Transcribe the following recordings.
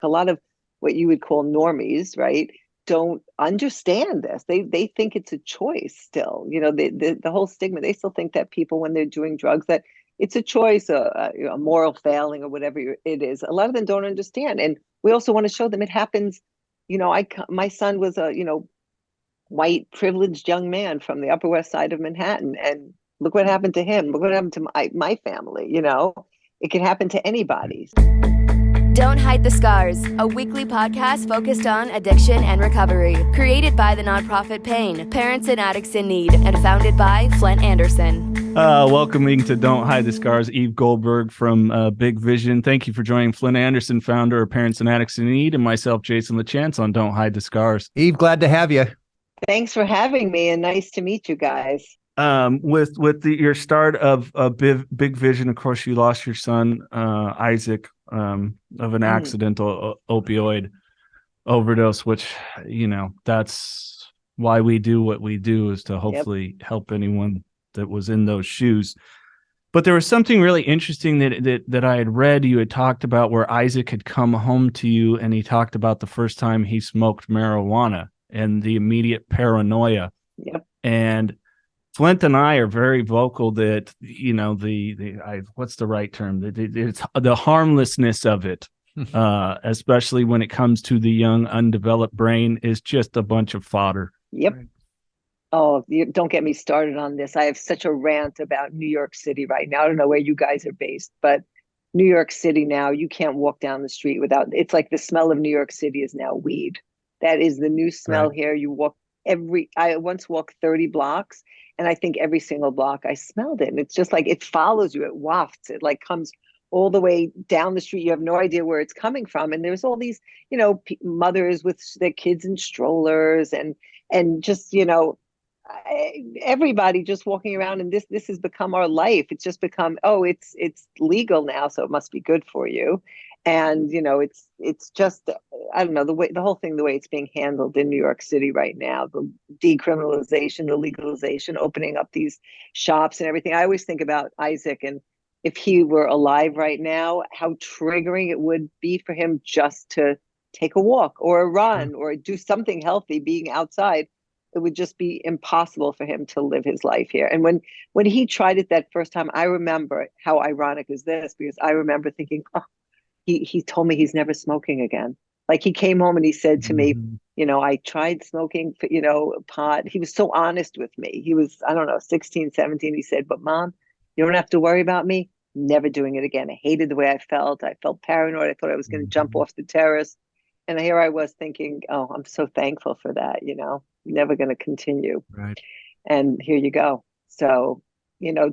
A lot of what you would call normies, right, don't understand this. They think it's a choice still. The whole stigma. They still think that people, when they're doing drugs, that it's a choice, a moral failing, or whatever it is. A lot of them don't understand, and we also want to show them it happens. My son was a white privileged young man from the Upper West Side of Manhattan, and look what happened to him. Look what happened to my family. It can happen to anybody. Don't Hide the Scars, a weekly podcast focused on addiction and recovery. Created by the nonprofit PAIN, Parents and Addicts in Need, and founded by Flindt Andersen. Welcoming to Don't Hide the Scars, Eve Goldberg from Big Vision. Thank you for joining Flindt Andersen, founder of Parents and Addicts in Need, and myself, Jason LaChance, on Don't Hide the Scars. Eve, glad to have you. Thanks for having me, and nice to meet you guys. With your start of Big Vision, of course, you lost your son, Isaac, of an accidental opioid overdose, which, that's why we do what we do, is to hopefully help anyone that was in those shoes. But there was something really interesting that I had read. You had talked about where Isaac had come home to you, and he talked about the first time he smoked marijuana and the immediate paranoia. Yep. And Flindt and I are very vocal that, what's the right term? It's the harmlessness of it, especially when it comes to the young, undeveloped brain, is just a bunch of fodder. Yep. Right. Oh, don't get me started on this. I have such a rant about New York City right now. I don't know where you guys are based, but New York City now, you can't walk down the street without, it's like the smell of New York City is now weed. That is the new smell here. You walk I once walked 30 blocks, and I think every single block I smelled it. And it's just like, it follows you, it wafts, it like comes all the way down the street. You have no idea where it's coming from. And there's all these, mothers with their kids in strollers and just, everybody just walking around, and this has become our life. It's just become, it's legal now, so it must be good for you. And it's just, I don't know, the whole thing, the way it's being handled in New York City right now, the decriminalization, the legalization, opening up these shops and everything. I always think about Isaac, and if he were alive right now, how triggering it would be for him just to take a walk or a run or do something healthy. Being outside, it would just be impossible for him to live his life here. And when he tried it that first time, I remember, how ironic is this, because I remember thinking, he told me he's never smoking again. Like, he came home and he said to me, I tried smoking, pot. He was so honest with me. He was, I don't know, 16, 17. He said, but Mom, you don't have to worry about me. Never doing it again. I hated the way I felt. I felt paranoid. I thought I was going to jump off the terrace. And here I was thinking, oh, I'm so thankful for that, never going to continue. Right. And here you go. So,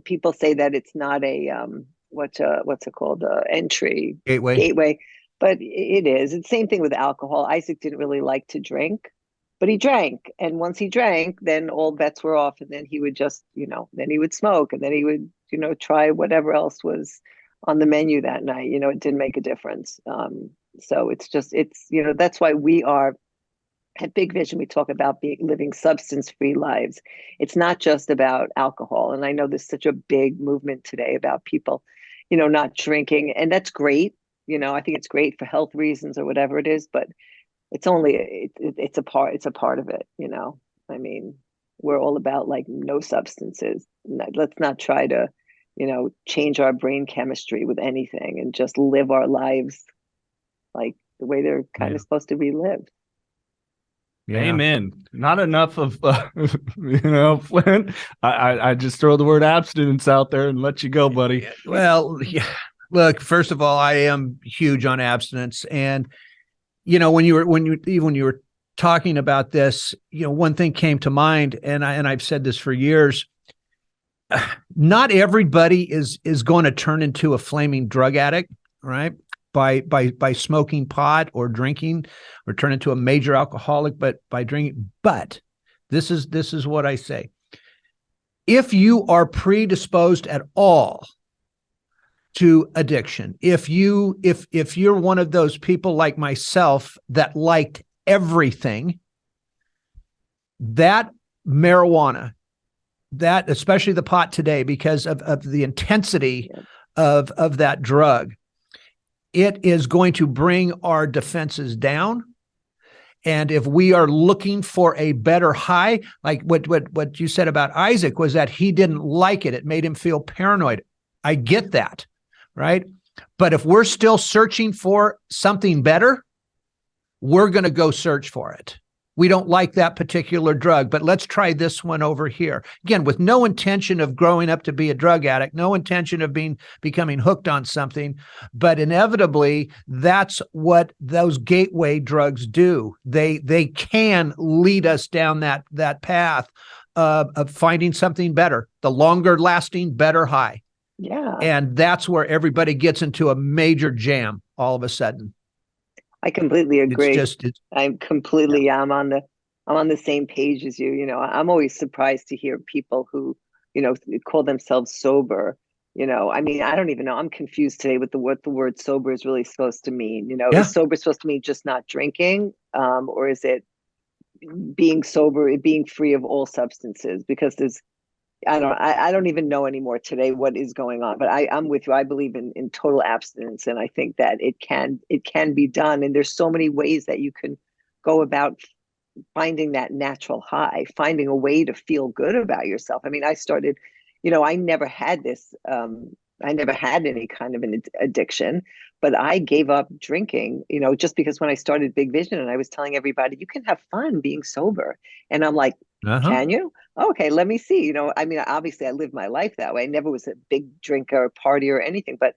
people say that it's not a, what's it called? Entry gateway, but it is. It's the same thing with alcohol. Isaac didn't really like to drink, but he drank. And once he drank, then all bets were off. And then he would just, then he would smoke, and then he would, try whatever else was on the menu that night. It didn't make a difference. So it's that's why we are at Big Vision. We talk about living substance-free lives. It's not just about alcohol. And I know there's such a big movement today about people, not drinking, and that's great. I think it's great for health reasons or whatever it is, but it's only, it's a part of it. I mean, we're all about like no substances. Let's not try to, change our brain chemistry with anything, and just live our lives like the way they're kind of supposed to be lived. Yeah. Amen. Not enough of, Flindt. I just throw the word abstinence out there and let you go, buddy. Well, yeah. Look, first of all, I am huge on abstinence. And, when you were talking about this, one thing came to mind, and I've said this for years. Not everybody is going to turn into a flaming drug addict, right? By smoking pot or drinking, or turn into a major alcoholic, but by drinking. But this is what I say. If you are predisposed at all to addiction, if you're one of those people like myself that liked everything, that marijuana, that especially the pot today, because of the intensity of that drug, it is going to bring our defenses down. And if we are looking for a better high, like what you said about Isaac was that he didn't like it. It made him feel paranoid. I get that, right? But if we're still searching for something better, we're going to go search for it. We don't like that particular drug, but let's try this one over here. Again, with no intention of growing up to be a drug addict, no intention of becoming hooked on something, but inevitably, that's what those gateway drugs do. They can lead us down that path of finding something better, the longer lasting, better high. Yeah. And that's where everybody gets into a major jam all of a sudden. I completely agree. I'm completely, yeah. I'm on the same page as you. You know, I'm always surprised to hear people who, you know, call themselves sober. You know, I mean, I don't even know. I'm confused today with what the word sober is really supposed to mean. You know, Yeah. Is sober supposed to mean just not drinking? Or is it being sober, being free of all substances? Because I don't even know anymore today what is going on, but I'm with you. I believe in total abstinence, and I think that it can be done. And there's so many ways that you can go about finding that natural high, finding a way to feel good about yourself. I mean, I started, you know, I never had this, I never had any kind of an addiction, but I gave up drinking, you know, just because when I started Big Vision and I was telling everybody, you can have fun being sober. And I'm like, can you? Okay, let me see. You know, I mean, obviously I lived my life that way. I never was a big drinker or party or anything, but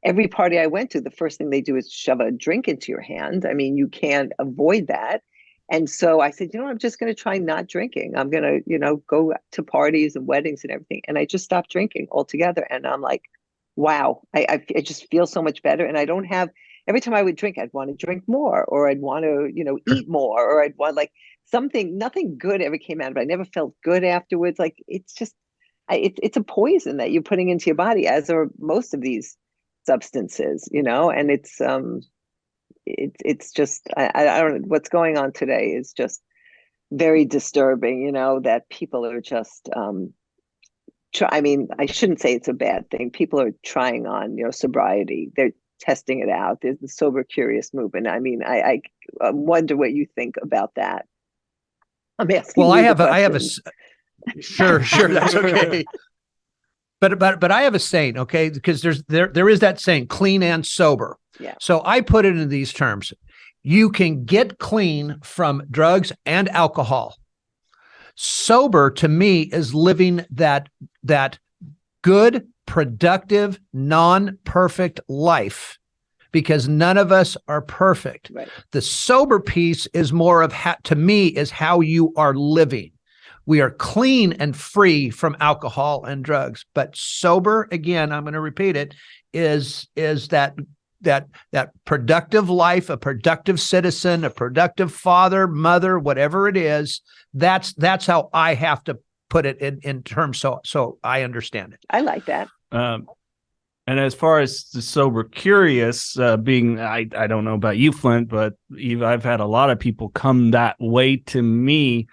every party I went to, the first thing they do is shove a drink into your hand. I mean, you can't avoid that. And so I said, you know, I'm just going to try not drinking. I'm going to, you know, go to parties and weddings and everything. And I just stopped drinking altogether. And I'm like, wow, I just feel so much better. And I don't have, every time I would drink, I'd want to drink more, or I'd want to, you know, eat more, or I'd want like something, nothing good ever came out of it. I never felt good afterwards. Like, it's just, it's a poison that you're putting into your body, as are most of these substances, you know, and it's just, I don't know, what's going on today is just very disturbing, you know, that people are just, I mean, I shouldn't say it's a bad thing. People are trying on, you know, sobriety. They're testing it out. There's the sober curious movement. I mean, I wonder what you think about that. I'm asking. Well, you I have a sure, that's okay. But I have a saying, okay, because there is that saying, clean and sober. Yeah. So I put it in these terms. You can get clean from drugs and alcohol. Sober to me is living that good, productive, non-perfect life, because none of us are perfect. Right. The sober piece is more of, to me, is how you are living. We are clean and free from alcohol and drugs, but sober, again, I'm going to repeat it, is that productive life, a productive citizen, a productive father, mother, whatever it is. That's how I have to put it in terms so I understand it. I like that. And as far as the sober curious being, I don't know about you, Flindt, but I've had a lot of people come that way to me.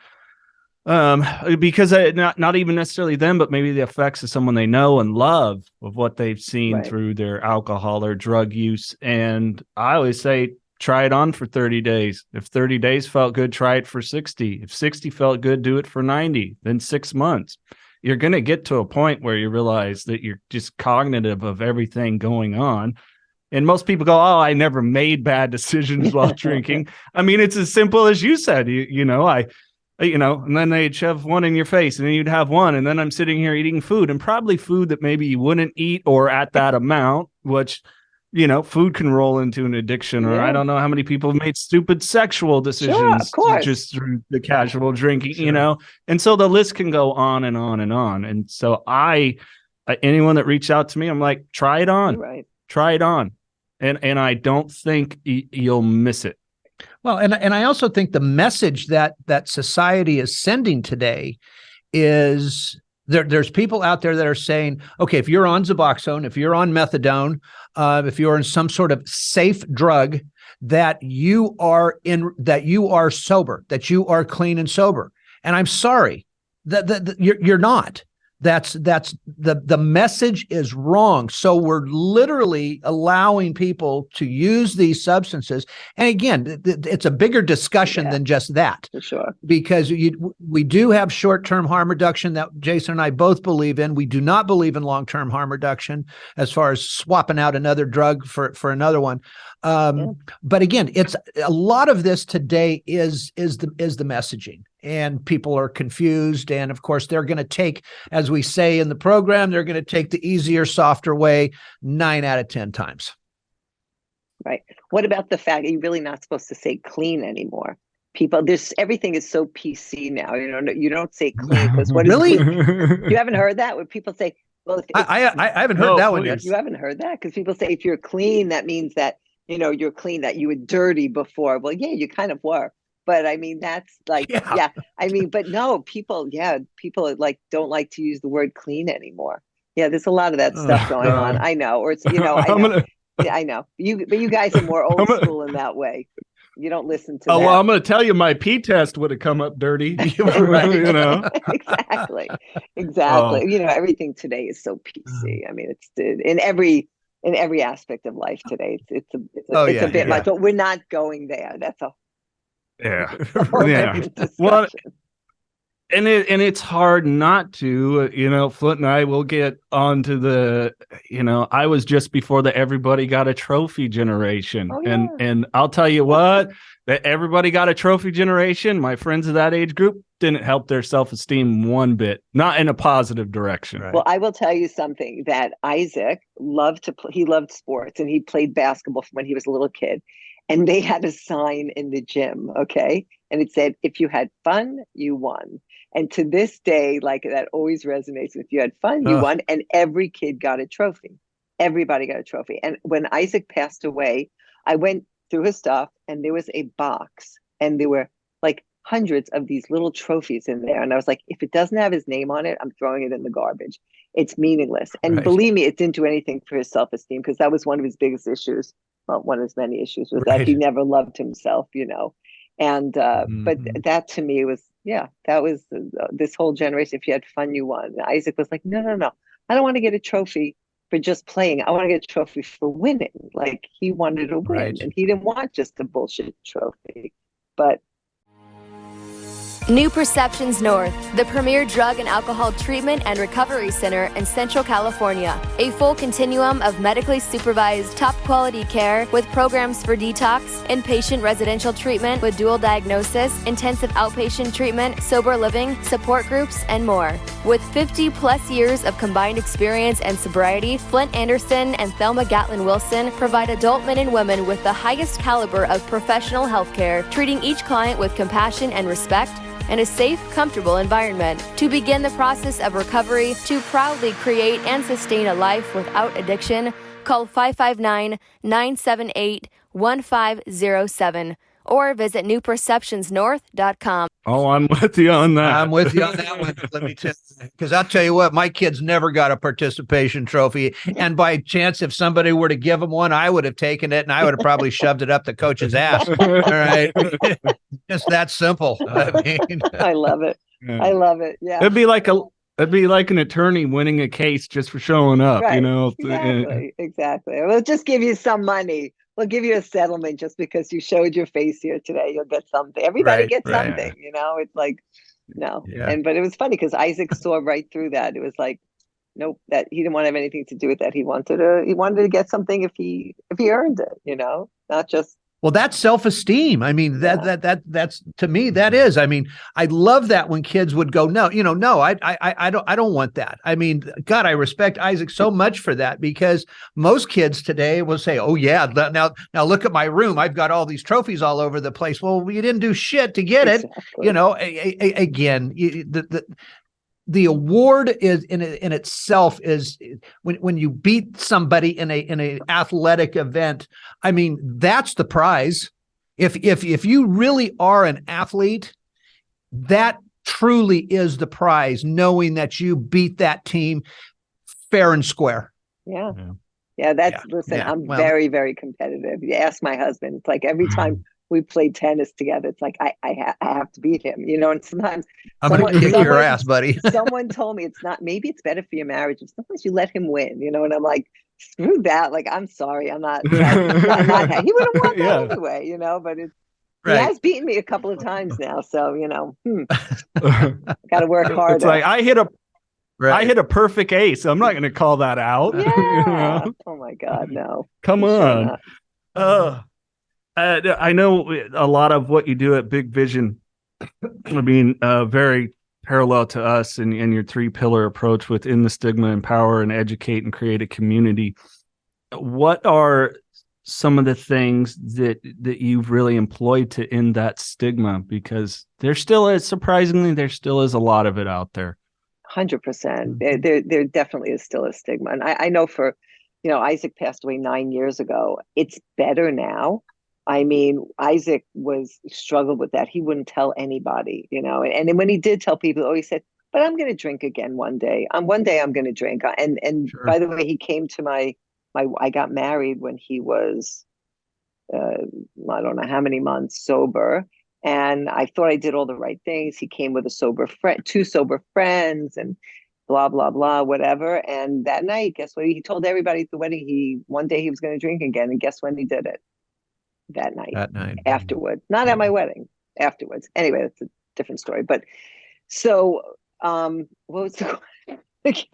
Because not even necessarily them, but maybe the effects of someone they know and love, of what they've seen Right. through their alcohol or drug use. And I always say, try it on for 30 days. If 30 days felt good, try it for 60. If 60 felt good, do it for 90, then 6 months. You're going to get to a point where you realize that you're just cognitive of everything going on. And most people go, oh, I never made bad decisions while drinking. I mean, it's as simple as you said, you know, and then they'd shove one in your face and then you'd have one. And then I'm sitting here eating food, and probably food that maybe you wouldn't eat or at that amount, which, you know, food can roll into an addiction. Or I don't know how many people have made stupid sexual decisions of course. just through the casual drinking, you know? And so the list can go on and on and on. And so anyone that reached out to me, I'm like, try it on, Right. Try it on. And I don't think you'll miss it. Well, and I also think the message that society is sending today is there's people out there that are saying, okay, if you're on Suboxone, if you're on methadone, if you're in some sort of safe drug, that you are sober, that you are clean and sober. And I'm sorry that you're not. the message is wrong. So we're literally allowing people to use these substances. And again, it's a bigger discussion than just that. For sure. Because we do have short-term harm reduction that Jason and I both believe in. We do not believe in long-term harm reduction as far as swapping out another drug for another one. But again, it's a lot of this today is the messaging, and people are confused. And of course, they're going to take, as we say in the program, they're going to take the easier, softer way 9 out of 10 times. Right. What about the fact that you're really not supposed to say clean anymore? People, everything is so PC now. You don't say clean because what is Really? clean? You haven't heard that when people say, well, I haven't heard that one yet. You haven't heard that because people say if you're clean, that means that, you're clean, that you were dirty before. Well, yeah, you kind of were. But I mean, that's like, I mean, but no, people like don't like to use the word clean anymore. Yeah, there's a lot of that stuff going on. I know. Or it's, I know. Yeah, I know. But you guys are more old school in that way. You don't listen to that. Well, I'm going to tell you, my P test would have come up dirty. Right. Exactly. Everything today is so PC. I mean, it's in every aspect of life today. It's a bit much, but we're not going there. That's a Well, and it's hard not to, Flindt and I will get onto the, I was just before the everybody got a trophy generation. And I'll tell you what, that everybody got a trophy generation. My friends of that age group didn't help their self-esteem one bit, not in a positive direction. Right. Well, I will tell you something that Isaac loved he loved sports, and he played basketball when he was a little kid. And they had a sign in the gym, okay? And it said, if you had fun, you won. And to this day, like, that always resonates. If you had fun, you won. And every kid got a trophy. Everybody got a trophy. And when Isaac passed away, I went through his stuff, and there was a box, and there were like hundreds of these little trophies in there. And I was like, if it doesn't have his name on it, I'm throwing it in the garbage. It's meaningless. And believe me, it didn't do anything for his self-esteem, because that was one of his biggest issues. Well, one of his many issues was that he never loved himself, And but that to me was, that was this whole generation. If you had fun, you won. And Isaac was like, no. I don't want to get a trophy for just playing. I want to get a trophy for winning. Like, he wanted to win, and he didn't want just a bullshit trophy. But New Perceptions North, the premier drug and alcohol treatment and recovery center in Central California. A full continuum of medically supervised, top quality care with programs for detox, inpatient residential treatment with dual diagnosis, intensive outpatient treatment, sober living, support groups, and more. With 50 plus years of combined experience and sobriety, Flindt Andersen and Thelma Gatlin Wilson provide adult men and women with the highest caliber of professional health care, treating each client with compassion and respect, and a safe, comfortable environment. To begin the process of recovery, to proudly create and sustain a life without addiction, call 559-978-1507 or visit newperceptionsnorth.com. Oh, I'm with you on that. I'm with you on that one. Let me tell you, because I'll tell you what, my kids never got a participation trophy. And by chance, if somebody were to give them one, I would have taken it, and I would have probably shoved it up the coach's ass. All right. Just that simple. I mean, I love it. Yeah. I love it. Yeah. It'd be like an attorney winning a case just for showing up, Exactly. Exactly. We'll just give you some money. We'll give you a settlement just because you showed your face here today. You'll get something. Everybody gets something, It's like, no. Yeah. But it was funny because Isaac saw right through that. It was like, nope, that he didn't want to have anything to do with that. He wanted to get something if he earned it, not just. Well, that's self-esteem. I mean, that's to me, that is. I mean, I love that when kids would go, no, I don't want that. I mean, God, I respect Isaac so much for that, because most kids today will say, oh yeah, now look at my room. I've got all these trophies all over the place. Well, you didn't do shit to get it. Again, the award is in itself is when you beat somebody in a athletic event. I mean, that's the prize. If you really are an athlete, that truly is the prize, knowing that you beat that team fair and square. Listen, I'm very, very competitive. You ask my husband, it's like every time we played tennis together. It's like, I have to beat him, and sometimes I'm going to kick your ass, buddy. Someone told me maybe it's better for your marriage if sometimes you let him win, and I'm like, screw that. Like, I'm sorry. I'm not, he wouldn't want that anyway, but it's, He has beaten me a couple of times now. So, got to work harder. It's like, I hit a perfect ace. I'm not going to call that out. Yeah. Oh my God, no. Come on. I know a lot of what you do at Big Vision, very parallel to us and your 3-pillar approach within the stigma, empower and educate and create a community. What are some of the things that you've really employed to end that stigma? Because there still is a lot of it out there. 100%. There definitely is still a stigma. And I know for, Isaac passed away 9 years ago. It's better now. I mean, Isaac struggled with that. He wouldn't tell anybody, and then when he did tell people, he said, but I'm going to drink again one day. One day I'm going to drink. And sure. By the way, he came to I got married when he was, I don't know how many months sober. And I thought I did all the right things. He came with two sober friends and blah, blah, blah, whatever. And that night, guess what? He told everybody at the wedding, one day he was going to drink again. And guess when he did it? That night. Afterwards. Not at my wedding, afterwards. Anyway, that's a different story. But so, what was the question?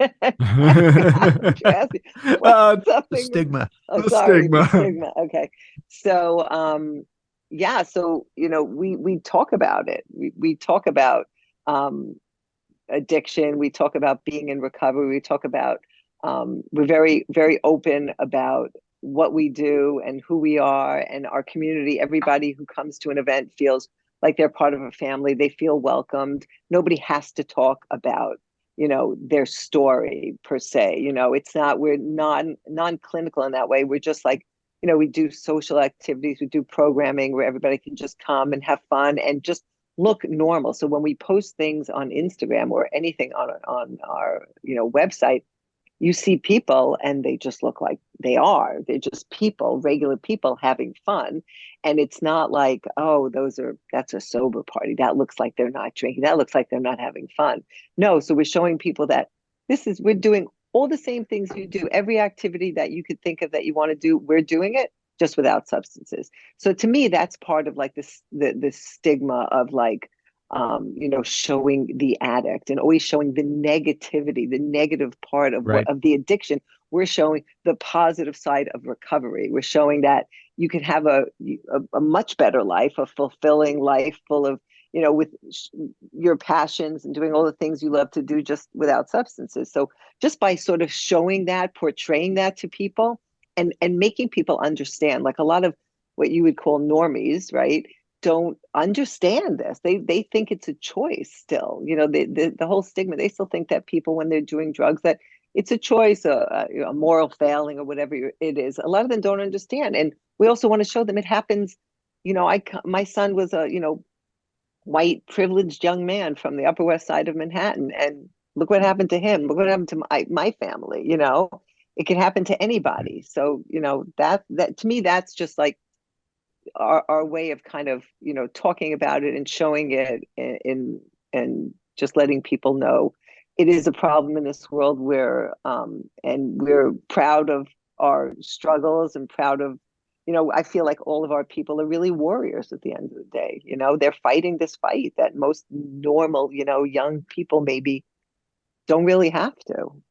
Stigma. Oh, sorry. Stigma. Okay. So, so, we talk about it. We talk about addiction. We talk about being in recovery. We talk about, we're very, very open about what we do and who we are and our community. Everybody who comes to an event feels like they're part of a family. They feel welcomed. Nobody has to talk about, their story per se. It's not, we're non-clinical in that way. We're just like, we do social activities, we do programming where everybody can just come and have fun and just look normal. So when we post things on Instagram or anything on our, website, you see people and they just look like they're just people, regular people having fun. And it's not like, oh, that's a sober party. That looks like they're not drinking. That looks like they're not having fun. No. So we're showing people that we're doing all the same things you do. Every activity that you could think of that you want to do, we're doing it just without substances. So to me, that's part of like the stigma of like, showing the addict and always showing the negativity, the negative part of of the addiction. We're showing the positive side of recovery. We're showing that you can have a much better life, a fulfilling life full of, with your passions and doing all the things you love to do just without substances. So just by sort of showing that, portraying that to people and making people understand, like a lot of what you would call normies, right? Don't understand this. They think it's a choice still. The whole stigma, they still think that people, when they're doing drugs, that it's a choice, a moral failing or whatever it is. A lot of them don't understand. And we also want to show them it happens. My son was a, white privileged young man from the Upper West Side of Manhattan. And look what happened to him. Look what happened to my family. It can happen to anybody. So, that to me, that's just like, our way of kind of, talking about it and showing it and just letting people know it is a problem in this world where, and we're proud of our struggles and proud of, I feel like all of our people are really warriors at the end of the day. They're fighting this fight that most normal, young people maybe don't really have to.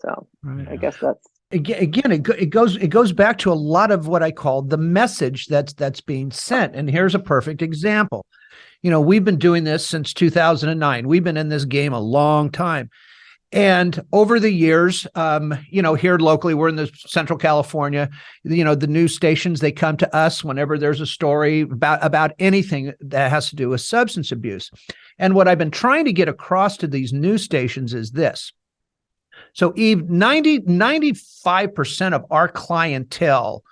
So I guess that's. Again, it goes back to a lot of what I call the message that's being sent. And here's a perfect example. We've been doing this since 2009. We've been in this game a long time. And over the years, here locally, we're in the Central California, the news stations, they come to us whenever there's a story about anything that has to do with substance abuse. And what I've been trying to get across to these news stations is this. So Eve, 95% of our clientele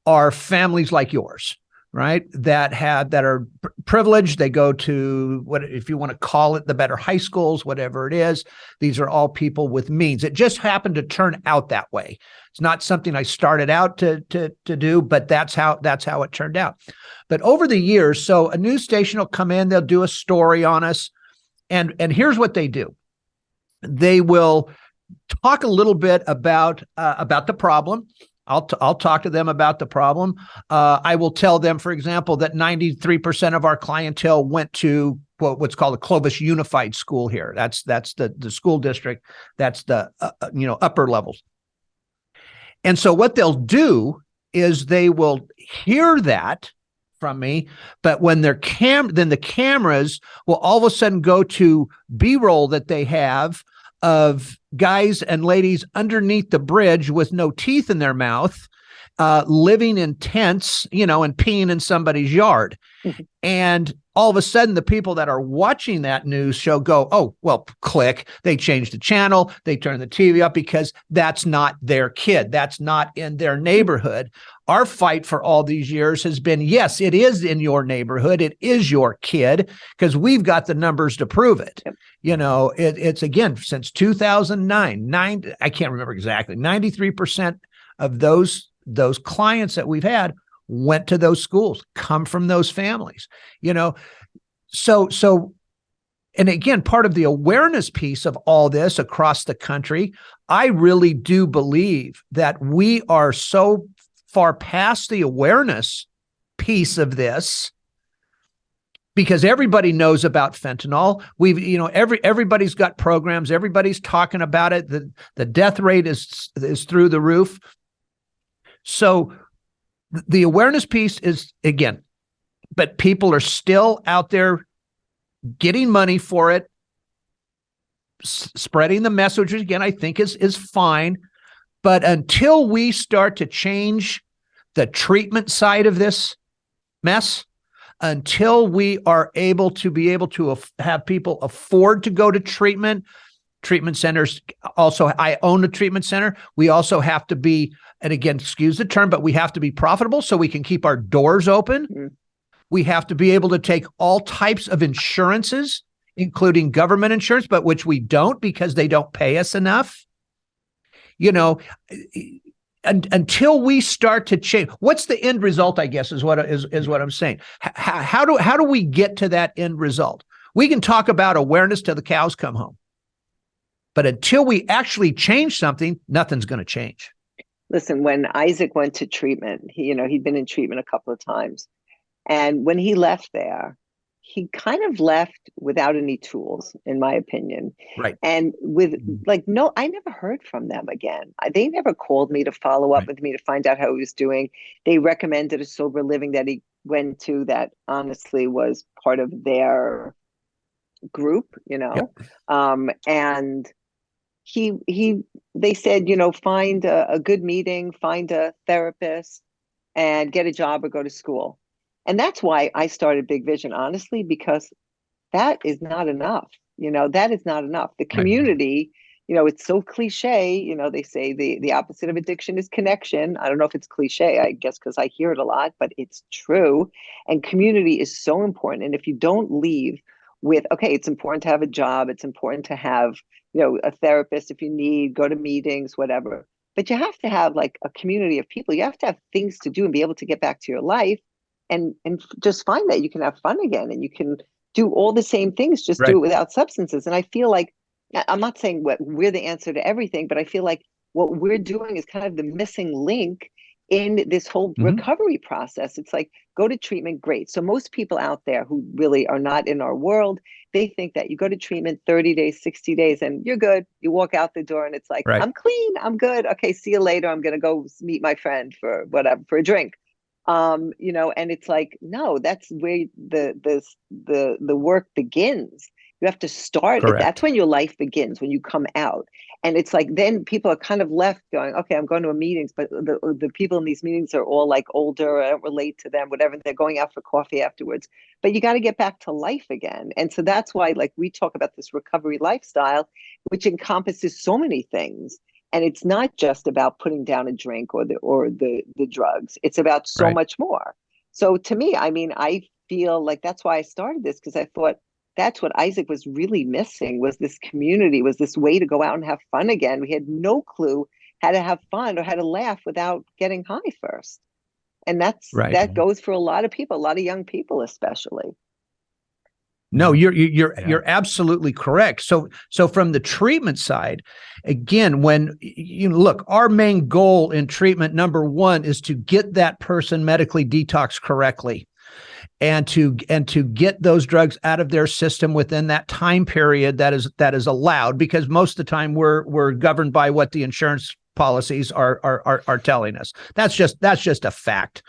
are families like yours, right? That are privileged. They go to what, if you want to call it, the better high schools, whatever it is. These are all people with means. It just happened to turn out that way. It's not something I started out to do, but that's how it turned out. But over the years, so a news station will come in, they'll do a story on us, and here's what they do. They will talk a little bit about the problem. I'll talk to them about the problem. I will tell them, for example, that 93% of our clientele went to what's called a Clovis Unified School here. That's the school district. That's the upper levels. And so what they'll do is they will hear that from me, but when then the cameras will all of a sudden go to B-roll that they have of guys and ladies underneath the bridge with no teeth in their mouth, living in tents, and peeing in somebody's yard. And all of a sudden, the people that are watching that news show go, oh, well, click. They change the channel. They turn the TV up because that's not their kid. That's not in their neighborhood. Our fight for all these years has been, yes, it is in your neighborhood. It is your kid, because we've got the numbers to prove it. Yep. It's again, since 2009, I can't remember exactly, 93% of those clients that we've had went to those schools, come from those families, so, and again, part of the awareness piece of all this across the country, I really do believe that we are so far past the awareness piece of this, because everybody knows about fentanyl. Everybody's got programs. Everybody's talking about it. The death rate is through the roof. So the awareness piece is, again, but people are still out there getting money for it. Spreading the message, again, I think is fine. But until we start to change the treatment side of this mess, until we are able to have people afford to go to treatment centers. Also, I own a treatment center. We also have to be, and again, excuse the term, but we have to be profitable so we can keep our doors open. Mm-hmm. We have to be able to take all types of insurances, including government insurance, but which we don't because they don't pay us enough. Until we start to change, what's the end result, I guess, is what I'm saying. How do we get to that end result? We can talk about awareness till the cows come home, but until we actually change something, nothing's going to change. Listen, when Isaac went to treatment, he'd been in treatment a couple of times. And when he left there, he kind of left without any tools, in my opinion. Right. And with I never heard from them again. They never called me to follow up with me to find out how he was doing. They recommended a sober living that he went to that honestly was part of their group, Yep. And they said, find a good meeting, find a therapist, and get a job or go to school. And that's why I started Big Vision, honestly, because that is not enough. That is not enough. The community, it's so cliche. They say the opposite of addiction is connection. I don't know if it's cliche, I guess, because I hear it a lot, but it's true. And community is so important. And if you don't leave with, okay, it's important to have a job. It's important to have, a therapist if you need, go to meetings, whatever. But you have to have like a community of people. You have to have things to do and be able to get back to your life. And just find that you can have fun again and you can do all the same things, just do it without substances. And I feel like, I'm not saying we're the answer to everything, but I feel like what we're doing is kind of the missing link in this whole recovery process. It's like, go to treatment, great. So most people out there who really are not in our world, they think that you go to treatment 30 days, 60 days, and you're good. You walk out the door and it's like, I'm clean, I'm good. Okay, see you later. I'm going to go meet my friend for whatever, for a drink. And it's like, no, that's where the work begins. You have to start. That's when your life begins, when you come out. And it's like, then people are kind of left going, okay, I'm going to meetings, but the people in these meetings are all like older. I don't relate to them, whatever. They're going out for coffee afterwards, but you got to get back to life again. And so that's why, we talk about this recovery lifestyle, which encompasses so many things. And it's not just about putting down a drink or the drugs. It's about so much more. So to me, I mean, I feel like that's why I started this, because I thought that's what Isaac was really missing, was this community, was this way to go out and have fun again. We had no clue how to have fun or how to laugh without getting high first. And Right. that goes for a lot of people, a lot of young people especially. No, you're absolutely correct. So from the treatment side, again, when you look, our main goal in treatment, number one, is to get that person medically detoxed correctly, and to get those drugs out of their system within that time period that is allowed, because most of the time we're governed by what the insurance policies are telling us. That's just a fact.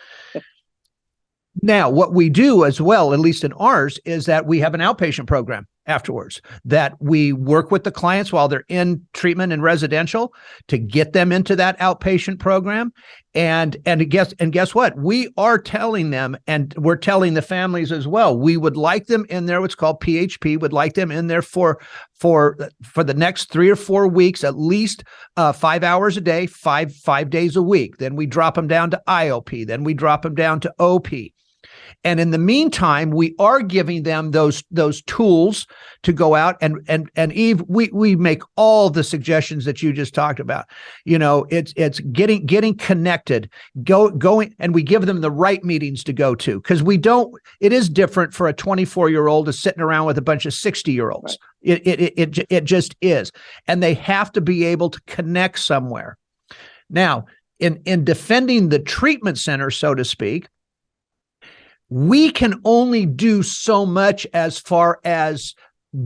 Now, what we do as well, at least in ours, is that we have an outpatient program afterwards, that we work with the clients while they're in treatment and residential to get them into that outpatient program. And guess what? We are telling them, and we're telling the families as well, we would like them in there, what's called PHP, would like them in there for the next 3 or 4 weeks, at least 5 hours a day, five days a week. Then we drop them down to IOP. Then we drop them down to OP. And in the meantime, we are giving them those tools to go out and Eve, we make all the suggestions that you just talked about. You know, it's getting connected, going, and we give them the right meetings to go to, because it is different for a 24-year-old to sitting around with a bunch of 60-year-olds. Right. It just is. And they have to be able to connect somewhere. Now, in defending the treatment center, so to speak, we can only do so much as far as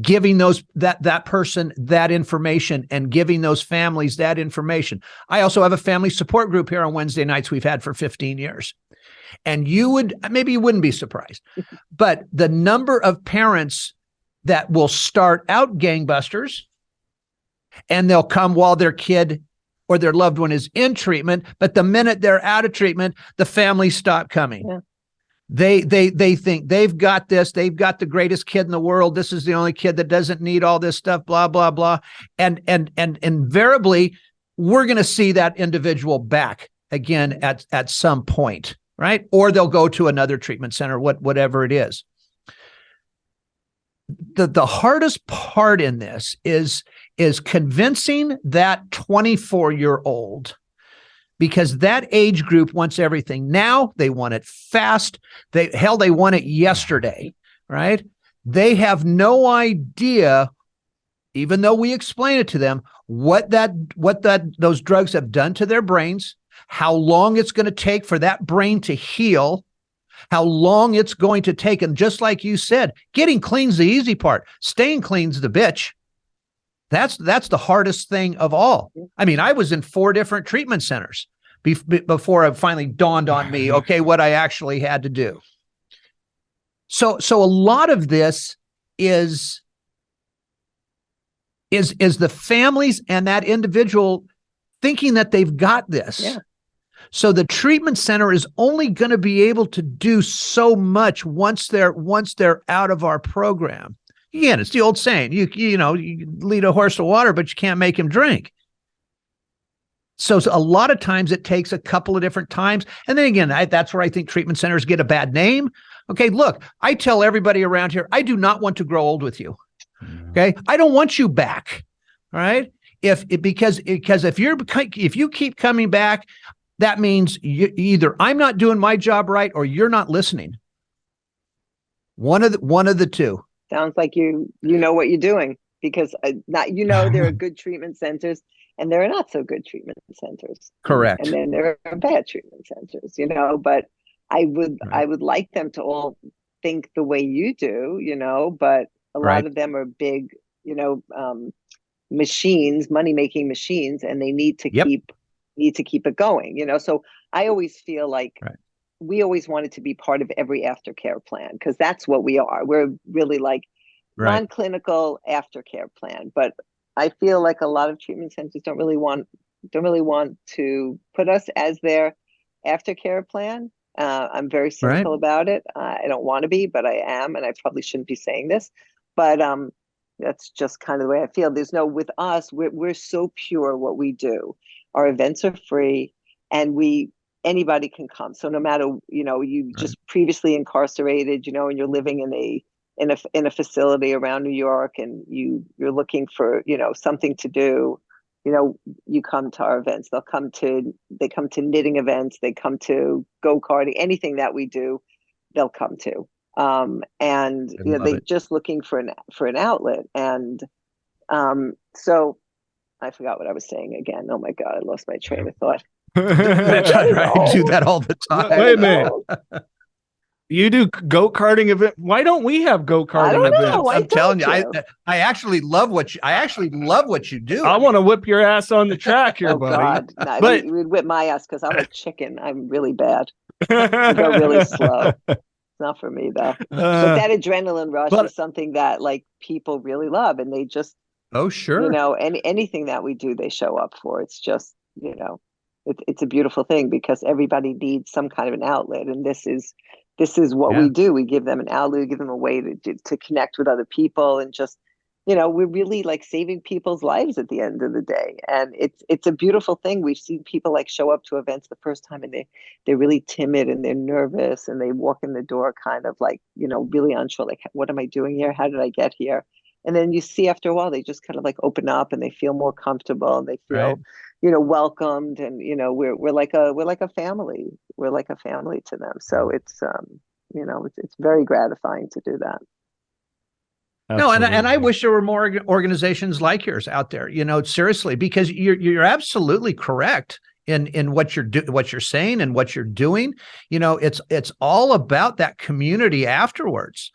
giving that person that information and giving those families that information. I also have a family support group here on Wednesday nights we've had for 15 years. And maybe you wouldn't be surprised, but the number of parents that will start out gangbusters, and they'll come while their kid or their loved one is in treatment, but the minute they're out of treatment, the families stop coming. Yeah. They think they've got this, they've got the greatest kid in the world. This is the only kid that doesn't need all this stuff, blah, blah, blah. And invariably, we're going to see that individual back again at some point, right? Or they'll go to another treatment center, whatever it is. The hardest part in this is convincing that 24-year-old, because that age group wants everything now. They want it fast. They want it yesterday, right? They have no idea, even though we explain it to them, what those drugs have done to their brains, how long it's going to take for that brain to heal, how long it's going to take. And just like you said, getting clean's the easy part. Staying clean's the bitch. That's the hardest thing of all. I mean, I was in 4 different treatment centers before it finally dawned on me, okay, what I actually had to do. So a lot of this is the families and that individual thinking that they've got this. Yeah. So the treatment center is only going to be able to do so much once they're out of our program. Again, it's the old saying, you lead a horse to water, but you can't make him drink. So a lot of times it takes a couple of different times. And then again, that's where I think treatment centers get a bad name. Okay, look, I tell everybody around here, I do not want to grow old with you. Okay, I don't want you back. All right, because if you keep coming back, that means either I'm not doing my job right or you're not listening. One of the two. Sounds like you know what you're doing, because there are good treatment centers and there are not so good treatment centers. Correct. And then there are bad treatment centers, but I would like them to all think the way you do, but a lot of them are big, machines, money-making machines, and they need to keep it going, So I always feel like we always wanted to be part of every aftercare plan, because that's what we are. We're really like non-clinical aftercare plan. But I feel like a lot of treatment centers don't really want to put us as their aftercare plan. I'm very cynical about it. I don't want to be, but I am, and I probably shouldn't be saying this. But that's just kind of the way I feel. With us, we're so pure what we do. Our events are free, and we anybody can come. So no matter, you just previously incarcerated, and you're living in a facility around New York, and you're looking for, something to do, you come to our events. They come to knitting events, they come to go-karting, anything that we do, they'll come to. And they're just looking for an outlet. And so I forgot what I was saying again. Oh my God, I lost my train of thought. That's right. I do that all the time. Wait a minute. You do go-karting event. Why don't we have go-karting events? I'm telling you, I actually love what you do. I want to whip your ass on the track here, buddy. God. No, but you'd whip my ass because I'm a chicken. I'm really bad. I go really slow. It's not for me though. But that adrenaline rush is something that like people really love, and they just sure. Anything that we do, they show up for. It's just, it's a beautiful thing because everybody needs some kind of an outlet, and this is what we do. We give them an outlet, we give them a way to connect with other people, and just, we're really like saving people's lives at the end of the day. And it's a beautiful thing. We've seen people like show up to events the first time, and they're really timid and they're nervous, and they walk in the door kind of like, really unsure, like, what am I doing here? How did I get here? And then you see after a while, they just kind of like open up and they feel more comfortable, and they feel, welcomed. And, we're like a family. We're like a family to them. So it's, it's very gratifying to do that. Absolutely. No, and I wish there were more organizations like yours out there, seriously, because you're absolutely correct in what you're saying and what you're doing. It's all about that community afterwards.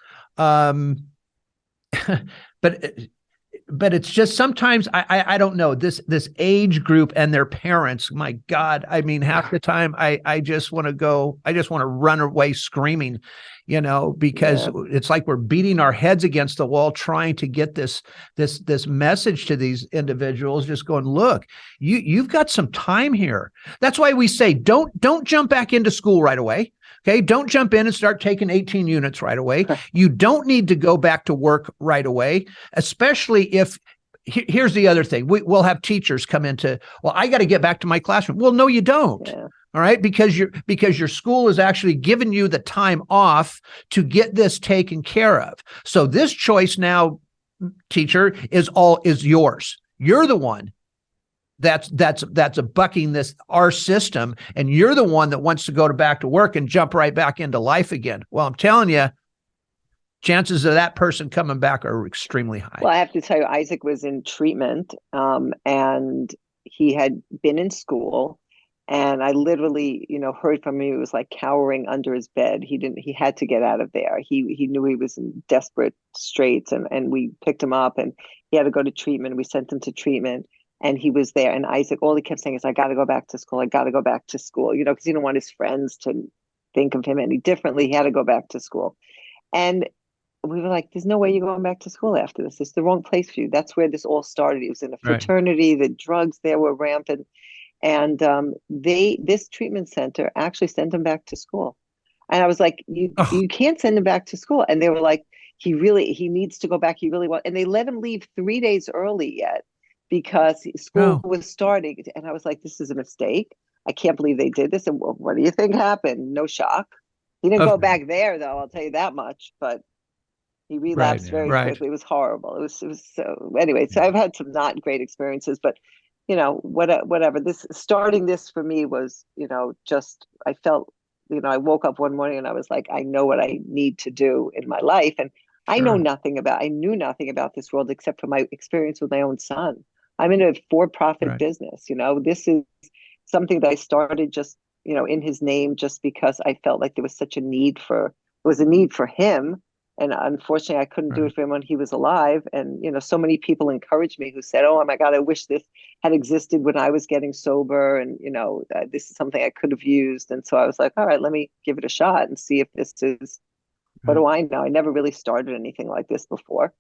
But it's just sometimes I don't know, this age group and their parents, my God, I mean, half the time I just want to run away screaming, because it's like we're beating our heads against the wall trying to get this message to these individuals, just going, look, you've got some time here. That's why we say don't jump back into school right away. Okay, don't jump in and start taking 18 units right away. You don't need to go back to work right away, especially if, here's the other thing. We'll have teachers come into, well, I got to get back to my classroom. Well, no, you don't. Yeah. All right, because your school is actually giving you the time off to get this taken care of. So this choice now, teacher, is yours. You're the one that's bucking our system, and you're the one that wants to go back to work and jump right back into life again. Well, I'm telling you, chances of that person coming back are extremely high. Well, I have to tell you, Isaac was in treatment, and he had been in school, and I literally, heard from him. He was like cowering under his bed. He had to get out of there. He knew he was in desperate straits, and we picked him up, and he had to go to treatment. We sent him to treatment. And he was there. And Isaac, all he kept saying is, I got to go back to school. I got to go back to school, because he didn't want his friends to think of him any differently. He had to go back to school. And we were like, there's no way you're going back to school after this. It's the wrong place for you. That's where this all started. He was in a fraternity. The drugs there were rampant. And this treatment center actually sent him back to school. And I was like, you can't send him back to school. And they were like, he needs to go back. He really wants. And they let him leave 3 days early yet, because school was starting. And I was like, this is a mistake. I can't believe they did this. And what do you think happened? No shock. He didn't go back there, though, I'll tell you that much. But he relapsed very quickly. It was horrible. It was so, anyway, so I've had some not great experiences, but whatever. Starting this for me was, just, I felt, I woke up one morning and I was like, I know what I need to do in my life. And I knew nothing about this world except for my experience with my own son. I'm in a for-profit business. This is something that I started just, in his name, just because I felt like there was such a need for him. And unfortunately, I couldn't do it for him when he was alive. And, so many people encouraged me who said, oh my God, I wish this had existed when I was getting sober. And, this is something I could have used. And so I was like, all right, let me give it a shot and see if this is, what do I know? I never really started anything like this before.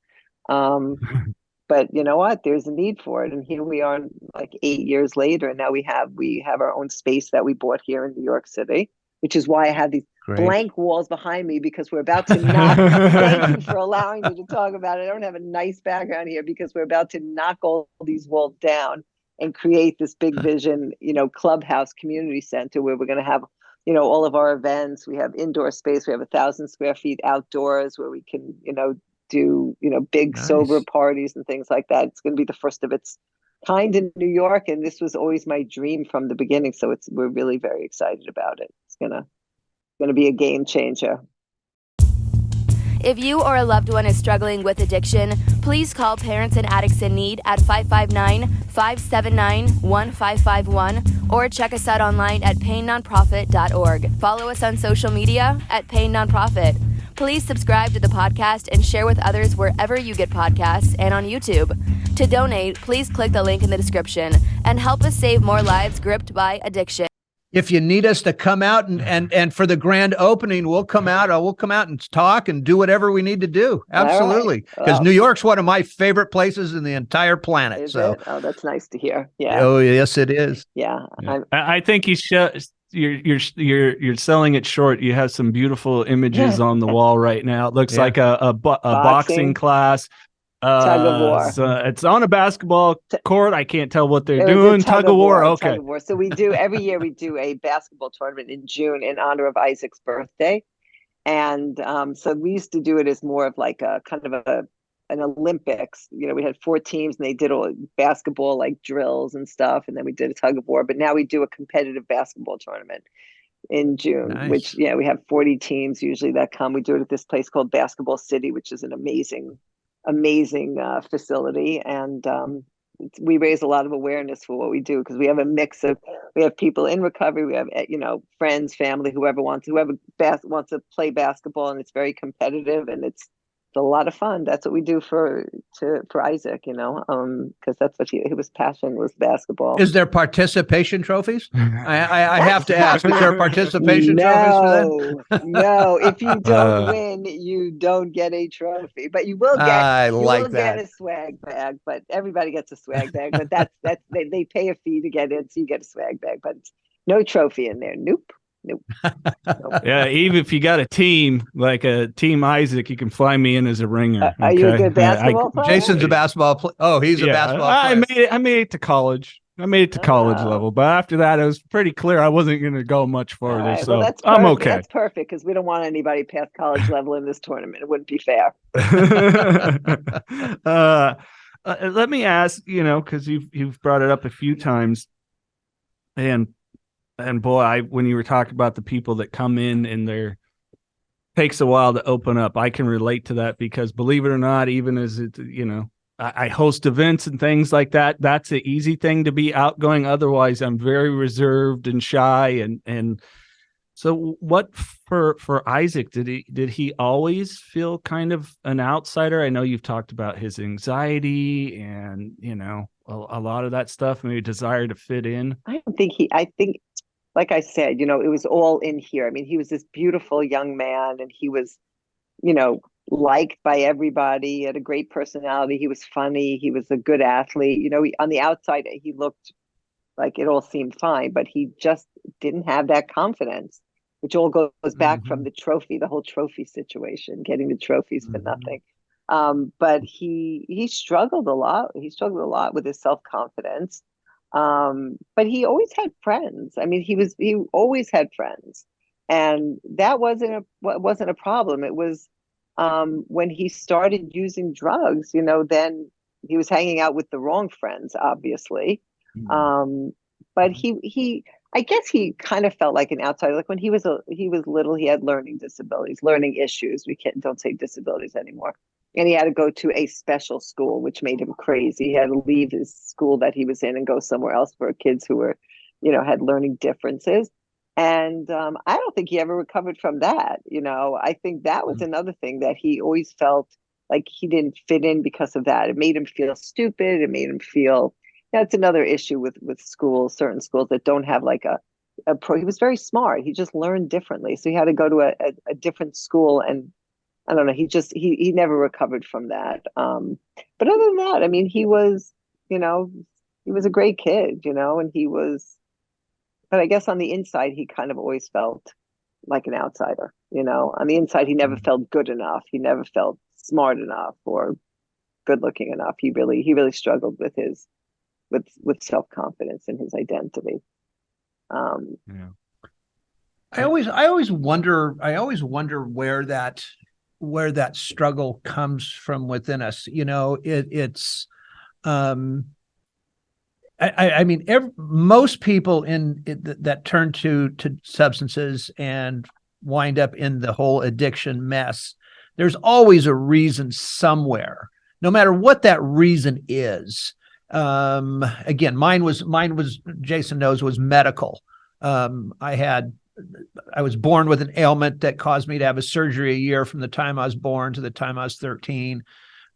But you know what? There's a need for it. And here we are like 8 years later. And now we have our own space that we bought here in New York City, which is why I have these blank walls behind me, because we're about to knock. Thank you for allowing me to talk about it. I don't have a nice background here because we're about to knock all these walls down and create this Big Vision, clubhouse community center where we're going to have, all of our events. We have indoor space. We have 1,000 square feet outdoors where we can, do, big sober parties and things like that. It's going to be the first of its kind in New York. And this was always my dream from the beginning. So we're really very excited about it. It's going to be a game changer. If you or a loved one is struggling with addiction, please call Parents and Addicts in Need at 559-579-1551 or check us out online at painnonprofit.org. Follow us on social media at Pain Nonprofit. Please subscribe to the podcast and share with others wherever you get podcasts and on YouTube. To donate, please click the link in the description and help us save more lives gripped by addiction. If you need us to come out and for the grand opening, we'll come out. We'll come out and talk and do whatever we need to do. Absolutely. Because New York's one of my favorite places in the entire planet. Is it? Oh, that's nice to hear. Yeah. Oh, yes, it is. Yeah. I think you're selling it short. You have some beautiful images on the wall right now. It looks like a boxing class. Tug of war. So it's on a basketball court. I can't tell what they're doing. Tug of war. Okay. Tug of war. So every year we do a basketball tournament in June in honor of Isaac's birthday. And so we used to do it as more of like a kind of an Olympics. We had 4 teams and they did all basketball like drills and stuff. And then we did a tug of war. But now we do a competitive basketball tournament in June, which we have 40 teams usually that come. We do it at this place called Basketball City, which is an amazing facility, and we raise a lot of awareness for what we do because we have a mix of people in recovery, we have friends, family, whoever wants to play basketball, and it's very competitive and it's a lot of fun. That's what we do for Isaac, because that's what his passion was, basketball. Is there participation trophies? I have to ask. Is there participation trophies for that? No. If you don't win, you don't get a trophy, but you will get. Get a swag bag. But everybody gets a swag bag. But that's they pay a fee to get in, so you get a swag bag. But no trophy in there. Nope. Yeah, even if you got a team like a team Isaac, you can fly me in as a ringer. Okay? Are you a good basketball player? Jason's a basketball player. Oh, he's a basketball player. I made it to college. I made it to college level, but after that, it was pretty clear I wasn't going to go much further. Right, so I'm okay. That's perfect because we don't want anybody past college level in this tournament. It wouldn't be fair. Let me ask, because you've brought it up a few times, and boy, when you were talking about the people that come in and takes a while to open up, I can relate to that because believe it or not, even as it, I host events and things like that. That's an easy thing to be outgoing. Otherwise, I'm very reserved and shy. And so what for Isaac, did he always feel kind of an outsider? I know you've talked about his anxiety and, a lot of that stuff, maybe desire to fit in. I think, like I said, it was all in here. I mean, he was this beautiful young man and he was, liked by everybody. He had a great personality. He was funny. He was a good athlete. On the outside, he looked like it all seemed fine, but he just didn't have that confidence, which all goes back from the whole trophy situation, getting the trophies for nothing. But he struggled a lot. He struggled a lot with his self-confidence. But he always had friends. I mean, he always had friends, and that wasn't a problem. It was when he started using drugs, then he was hanging out with the wrong friends, obviously. But I guess he kind of felt like an outsider. Like when he was little, he had learning issues. Don't say disabilities anymore. And he had to go to a special school, which made him crazy. He had to leave his school that he was in and go somewhere else for kids who were, had learning differences. And I don't think he ever recovered from that. I think that was another thing that he always felt like he didn't fit in because of that. It made him feel stupid. It made him feel, it's another issue with schools, certain schools that don't have like he was very smart. He just learned differently. So he had to go to a different school, and I don't know. He never recovered from that. But other than that, I mean, he was a great kid, and he was, but I guess on the inside, he kind of always felt like an outsider, on the inside, he never felt good enough. He never felt smart enough or good looking enough. He really struggled with his with self-confidence in his identity. Yeah. I always wonder where that struggle comes from within us. It's I mean, most people that turn to substances and wind up in the whole addiction mess, there's always a reason somewhere, no matter what that reason is. Again, mine was Jason knows, was medical. I was born with an ailment that caused me to have a surgery a year from the time I was born to the time I was 13.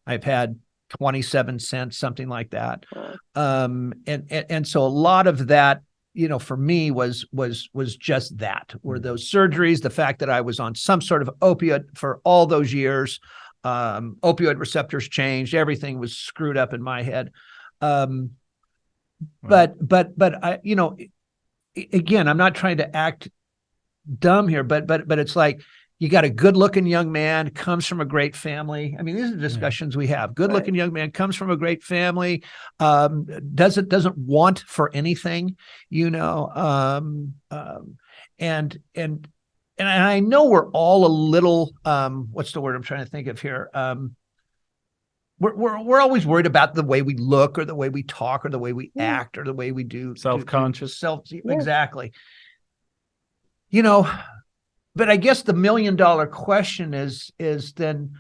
I've had 27 cents, something like that. And so a lot of that, for me was just that, were those surgeries, the fact that I was on some sort of opioid for all those years. Opioid receptors changed. Everything was screwed up in my head. But I, again, I'm not trying to act dumb here, but it's like, you got a good looking young man, comes from a great family. I mean, these are discussions we have. Good looking young man comes from a great family, doesn't want for anything, and I know we're all a little, what's the word I'm trying to think of here? We're always worried about the way we look or the way we talk or the way we act or the way we do self-conscious. Exactly. But I guess the $1 million question is then,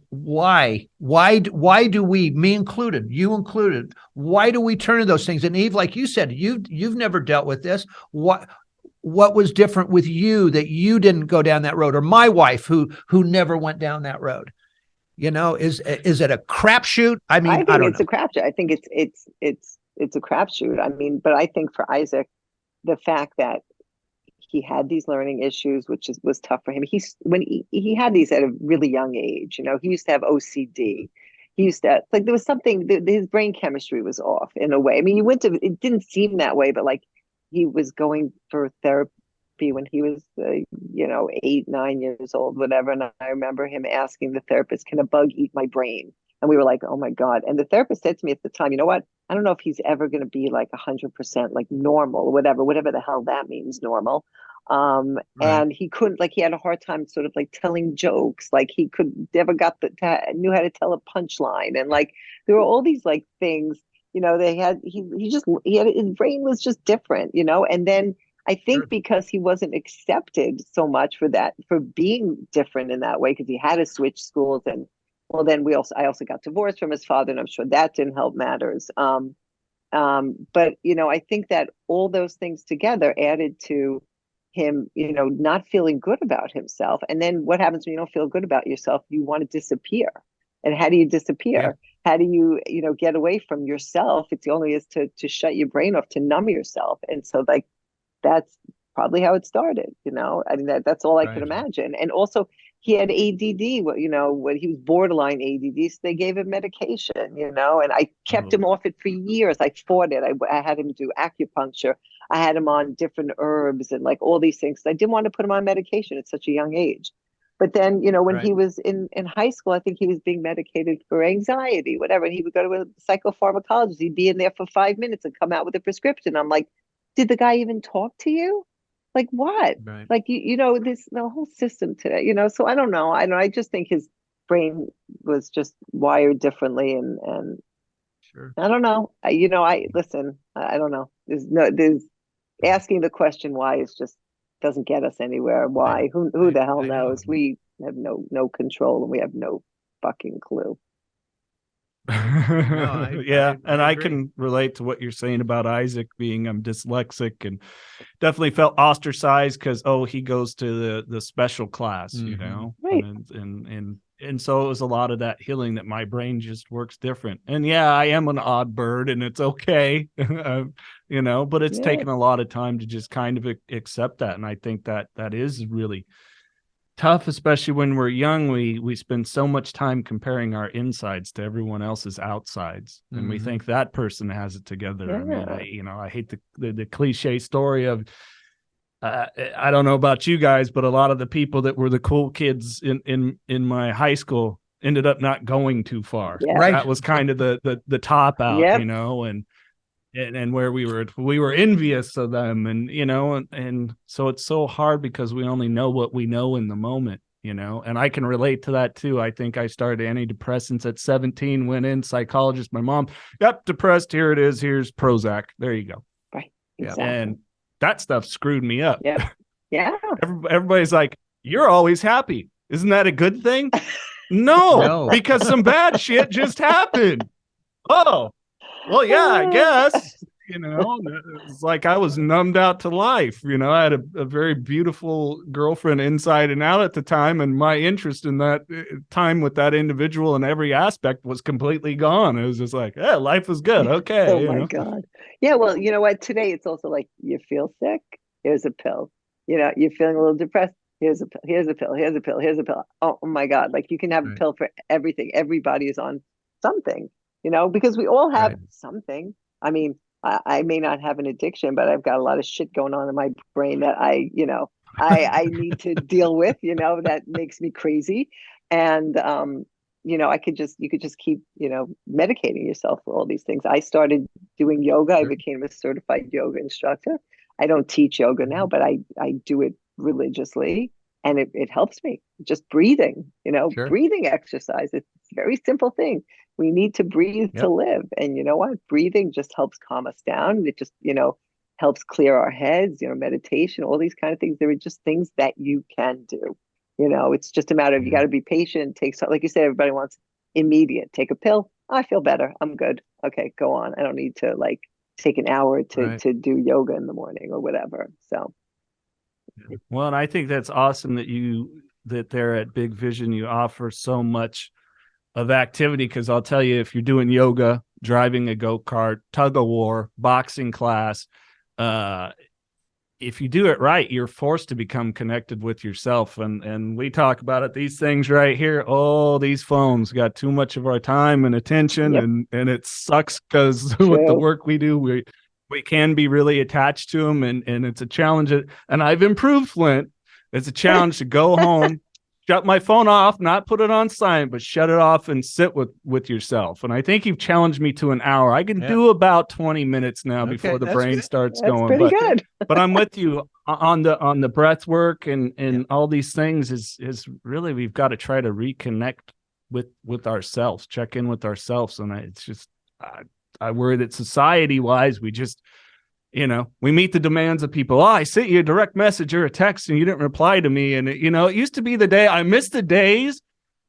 why do we, me included, you included, why do we turn to those things? And Eve, like you said, you've never dealt with this. What was different with you that you didn't go down that road, or my wife who never went down that road? Is it a crapshoot? I mean, I think it's a crapshoot. I think it's a crapshoot. I mean, but I think for Isaac, the fact that he had these learning issues, which was tough for him. When he had these at a really young age, he used to have OCD. He used to, like, there was something, his brain chemistry was off in a way. I mean, it didn't seem that way, but like he was going for therapy when he was, 8, 9 years old, whatever. And I remember him asking the therapist, can a bug eat my brain? And we were like, oh my God. And the therapist said to me at the time, you know what? I don't know if he's ever going to be like 100% like normal or whatever the hell that means, normal. And he couldn't, like, he had a hard time sort of like telling jokes. Like he never knew how to tell a punchline. And like, there were all these like things, he had his brain was just different, and then I think because he wasn't accepted so much for being different in that way, because he had to switch schools, and well, then I also got divorced from his father, and I'm sure that didn't help matters. But I think that all those things together added to him, not feeling good about himself. And then what happens when you don't feel good about yourself? You want to disappear. And how do you disappear? Yeah. How do you, get away from yourself? It's the only is to shut your brain off, to numb yourself. And so like, that's probably how it started, I mean, that's all I could imagine. And also he had ADD, when he was borderline ADD, so they gave him medication, and I kept him off it for years. I fought it. I had him do acupuncture. I had him on different herbs and like all these things. I didn't want to put him on medication at such a young age. But then, when he was in high school, I think he was being medicated for anxiety, whatever. And he would go to a psychopharmacologist. He'd be in there for 5 minutes and come out with a prescription. I'm like, did the guy even talk to you? Like what? Right. Like, the whole system today, so I don't know. I just think his brain was just wired differently. And sure. I don't know. Listen, I don't know. There's asking the question why is just doesn't get us anywhere. Why? Who the hell knows? We have no control, and we have no fucking clue. I can relate to what you're saying about Isaac being dyslexic, and definitely felt ostracized because he goes to the special class, right? And so it was a lot of that healing, that my brain just works different. And I am an odd bird, and it's okay, but it's taken a lot of time to just kind of accept that. And I think that is really tough, especially when we're young. We spend so much time comparing our insides to everyone else's outsides, and we think that person has it together. I mean, I hate the cliche story of I don't know about you guys, but a lot of the people that were the cool kids in my high school ended up not going too far. Yeah. Right. That was kind of the top out, Yep. you know, and where we were envious of them, and you know, and so it's so hard because we only know what we know in the moment, you know. And I can relate to that too. I think I started antidepressants at 17, went in, psychologist, my mom, yep, depressed, here it is, here's Prozac, there you go. Right. Yeah. Exactly. And that stuff screwed me up. Yeah. Yeah. Everybody's like, you're always happy, isn't that a good thing? No, because some bad shit just happened. Oh, well, yeah, I guess, you know, it's like I was numbed out to life. You know, I had a very beautiful girlfriend inside and out at the time, and my interest in that time with that individual in every aspect was completely gone. It was just like, yeah, life is good. Okay. Oh my God. Yeah. Well, you know what? Today it's also like, you feel sick, here's a pill. You know, you're feeling a little depressed, here's a pill, here's a pill, here's a pill, here's a pill. Oh my God. Like, you can have a pill for everything. Everybody is on something, you know, because we all have something. I mean, I may not have an addiction, but I've got a lot of shit going on in my brain that I need to deal with, you know, that makes me crazy. And, you know, you could just keep, you know, medicating yourself for all these things. I started doing yoga. I became a certified yoga instructor. I don't teach yoga now, but I do it religiously, and it helps me. Just breathing, you know, breathing exercise. It's a very simple thing. We need to breathe to live. And you know what? Breathing just helps calm us down. It just, you know, helps clear our heads, you know, meditation, all these kind of things. There are just things that you can do. You know, it's just a matter of, you got to be patient. Take some, like you said, everybody wants immediate. Take a pill. I feel better. I'm good. Okay, go on. I don't need to like take an hour to do yoga in the morning or whatever. So. Well, and I think that's awesome that there at Big Vision, you offer so much of activity, because I'll tell you, if you're doing yoga, driving a go-kart, tug of war, boxing class, if you do it right, you're forced to become connected with yourself. And we talk about it, these things right here. Oh, these phones got too much of our time and attention, and it sucks because with the work we do, we can be really attached to them, and it's a challenge. And I've improved, Flindt. It's a challenge to go home, shut my phone off, not put it on silent, but shut it off and sit with yourself. And I think you've challenged me to an hour. I can do about 20 minutes now before the brain starts going. Pretty good. But I'm with you on the breath work and all these things is really, we've got to try to reconnect with ourselves, check in with ourselves. And it's just, I worry that society wise, we just, you know, we meet the demands of people. Oh, I sent you a direct message or a text and you didn't reply to me. And, you know, it used to be the day, I miss the days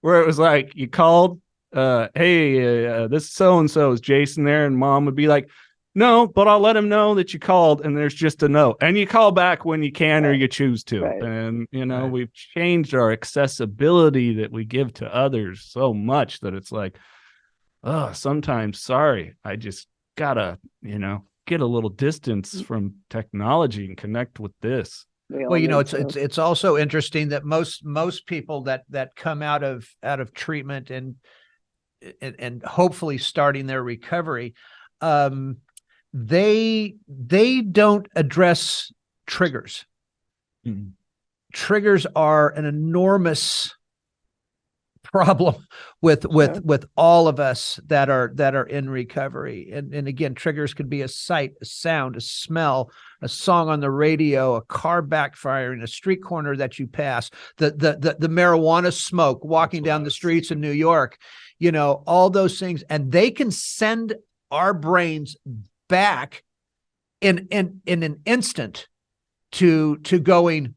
where it was like you called, hey, this so-and-so, is Jason there? And mom would be like, no, but I'll let him know that you called, and there's just a no. And you call back when you can or you choose to. And, you know, we've changed our accessibility that we give to others so much that it's like, oh, sometimes, sorry, I just gotta, you know, get a little distance from technology and connect with this. Well, you know, it's also interesting that most people that come out of treatment and hopefully starting their recovery, they don't address triggers. Mm-hmm. Triggers are an enormous problem with all of us that are in recovery. And again, triggers could be a sight, a sound, a smell, a song on the radio, a car backfiring, a street corner that you pass, the marijuana smoke walking down the streets in New York, you know, all those things. And they can send our brains back in an instant to going,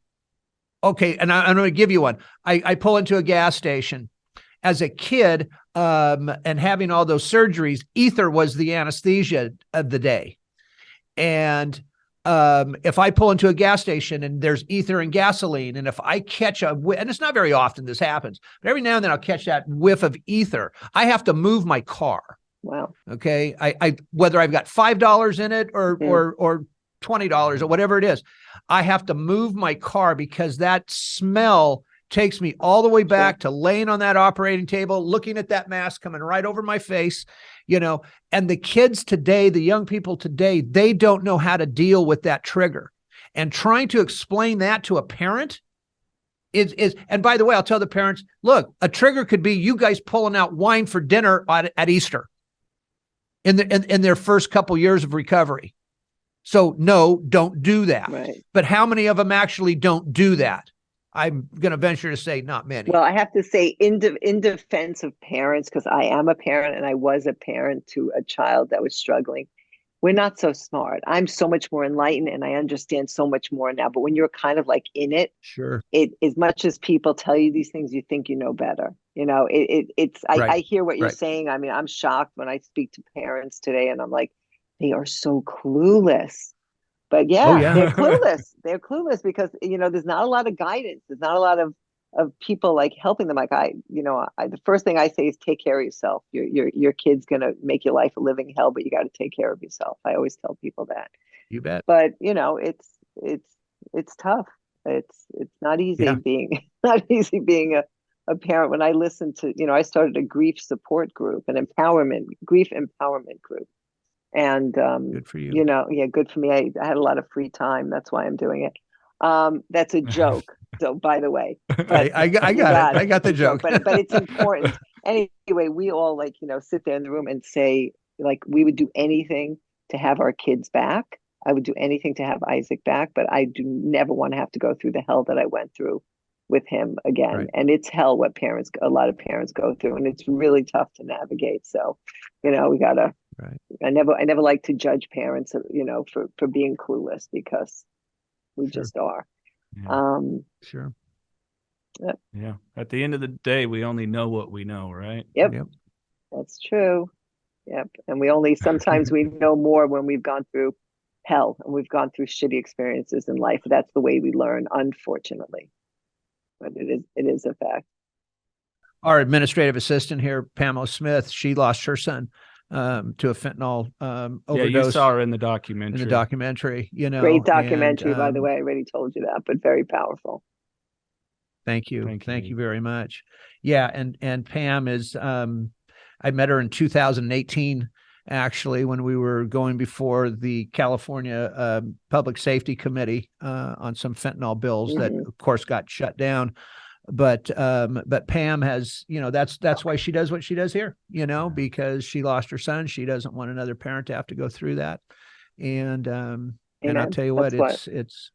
okay. And I'm going to give you one. I pull into a gas station. As a kid, and having all those surgeries, ether was the anesthesia of the day. And if I pull into a gas station and there's ether and gasoline, and if I catch and it's not very often this happens, but every now and then I'll catch that whiff of ether, I have to move my car. Wow. Okay. I whether I've got $5 in it or $20 or whatever it is, I have to move my car because that smell takes me all the way back to laying on that operating table, looking at that mask coming right over my face, you know. And the kids today, the young people today, they don't know how to deal with that trigger. And trying to explain that to a parent And by the way, I'll tell the parents, look, a trigger could be you guys pulling out wine for dinner at Easter in their first couple years of recovery. So no, don't do that. Right. But how many of them actually don't do that? I'm going to venture to say not many. Well, I have to say in defense of parents, because I am a parent and I was a parent to a child that was struggling. We're not so smart. I'm so much more enlightened and I understand so much more now. But when you're kind of like in it, sure, as much as people tell you these things, you think you know better. I hear what you're saying. I mean, I'm shocked when I speak to parents today and I'm like, they are so clueless. But yeah, they're clueless. They're clueless because, there's not a lot of guidance. There's not a lot of people like helping them. Like the first thing I say is take care of yourself. Your kid's going to make your life a living hell, but you got to take care of yourself. I always tell people that. You bet. But it's tough. It's not easy being a parent. When I listen to, I started a grief support group, grief empowerment group. And good for you. Good for me. I had a lot of free time. That's why I'm doing it. That's a joke. So by the way, but I got it. I got the joke. But it's important. Anyway, we all sit there in the room and say, like, we would do anything to have our kids back. I would do anything to have Isaac back, but I do never want to have to go through the hell that I went through with him again. Right. And it's hell what a lot of parents go through, and it's really tough to navigate. So, we gotta. Right. I never like to judge parents, for being clueless, because we just are. Yeah. Sure. Yep. Yeah. At the end of the day, we only know what we know, right? Yep. That's true. Yep. And sometimes we know more when we've gone through hell and we've gone through shitty experiences in life. That's the way we learn, unfortunately. But it is a fact. Our administrative assistant here, Pamela Smith, she lost her son to a fentanyl overdose. Yeah, you saw her in the documentary. Great documentary, by the way. I already told you that, but very powerful. Thank you very much. Yeah, and Pam is. I met her in 2018, actually, when we were going before the California Public Safety Committee on some fentanyl bills that, of course, got shut down. But Pam has, that's why she does what she does here, because she lost her son. She doesn't want another parent to have to go through that. And I'll tell you what, it's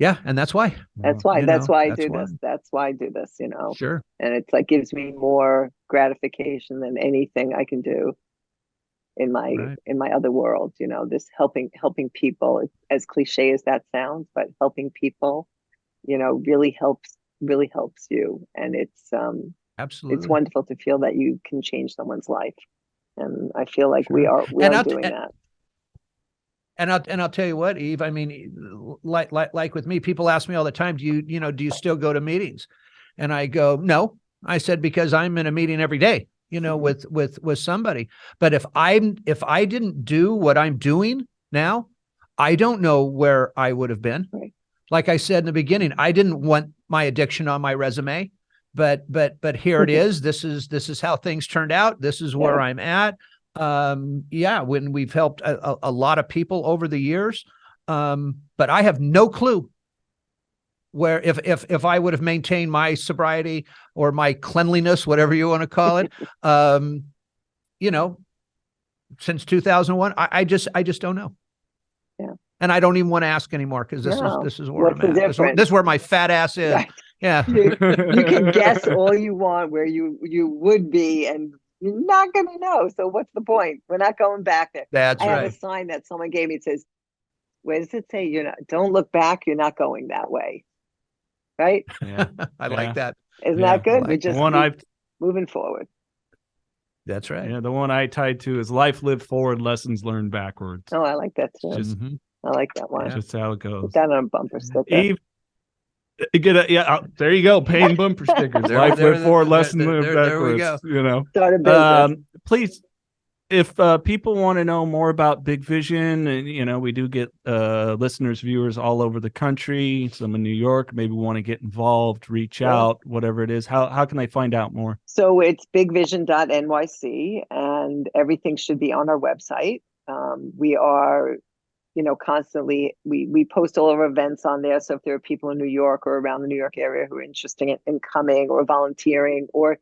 and that's why. That's why I do this. That's why I do this, Sure. And it's like gives me more gratification than anything I can do in my other world, this helping people, as cliche as that sounds, but helping people, really helps you. And it's absolutely, it's wonderful to feel that you can change someone's life. And I feel like we are doing that. And I'll tell you what, Eve, I mean, like with me, people ask me all the time, do you still go to meetings? And I go, no. I said, because I'm in a meeting every day, with somebody. But if I didn't do what I'm doing now, I don't know where I would have been. Right. Like I said in the beginning, I didn't want my addiction on my resume, but here it is. This is how things turned out. This is where I'm at. When we've helped a lot of people over the years, but I have no clue where if I would have maintained my sobriety or my cleanliness, whatever you want to call it, since 2001, I just don't know. Yeah. And I don't even want to ask anymore, because this is where I'm at. This is where my fat ass is. Right. Yeah. You can guess all you want where you would be, and you're not going to know. So what's the point? We're not going back there. That's right. I have a sign that someone gave me. It says, where does it say? Don't look back. You're not going that way. Right? Yeah. I like that. Isn't that good? Like We're just moving forward. That's right. Yeah. The one I tied to is life lived forward, lessons learned backwards. Oh, I like that too. I like that one. Just how it goes. Put that on a bumper sticker. Eve, there you go. Paying bumper stickers. Life lived forward, lessons learned backwards. There we go. Start a business. Please, if people want to know more about Big Vision, and we do get listeners, viewers all over the country, some in New York, maybe want to get involved, reach out, whatever it is. How can they find out more? So it's BigVision.NYC, and everything should be on our website. We are, constantly we post all our events on there. So if there are people in New York or around the New York area who are interested in coming or volunteering or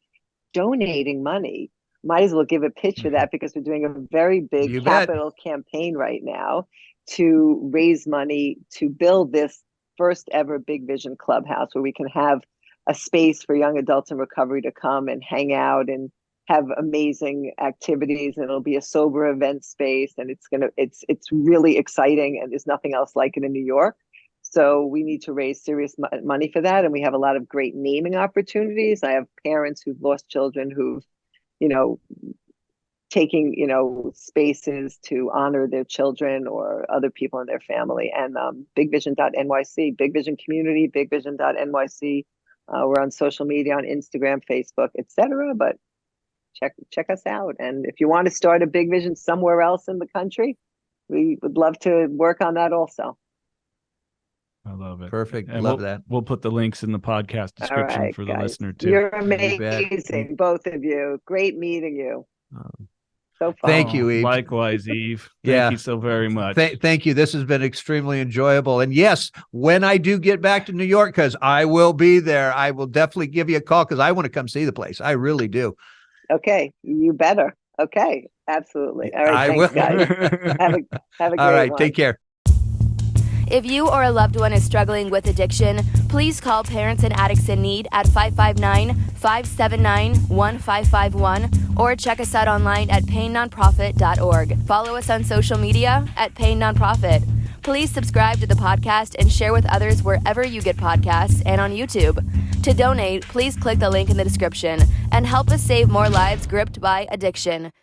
donating money, might as well give a pitch for that, because we're doing a very big capital campaign right now to raise money to build this first ever Big Vision Clubhouse, where we can have a space for young adults in recovery to come and hang out and have amazing activities. And it'll be a sober event space, and it's really exciting, and there's nothing else like it in New York. So we need to raise serious money for that, and we have a lot of great naming opportunities. I have parents who've lost children who've taking spaces to honor their children or other people in their family. And BigVision.NYC, Big Vision Community, BigVision.NYC. We're on social media, on Instagram, Facebook, etc. But check us out. And if you want to start a Big Vision somewhere else in the country, we would love to work on that also. I love it. Perfect. And love that. We'll put the links in the podcast description for the listener too. You're amazing, both of you. Great meeting you. So fun. Thank you, Eve. Likewise, Eve. Thank you so very much. Thank you. This has been extremely enjoyable. And yes, when I do get back to New York, because I will be there, I will definitely give you a call, because I want to come see the place. I really do. Okay, you better. Okay, absolutely. All right, thanks, guys. Have a great All right, one. take care. If you or a loved one is struggling with addiction, please call Parents and Addicts in Need at 559-579-1551 or check us out online at painnonprofit.org. Follow us on social media at Pain Nonprofit. Please subscribe to the podcast and share with others wherever you get podcasts and on YouTube. To donate, please click the link in the description and help us save more lives gripped by addiction.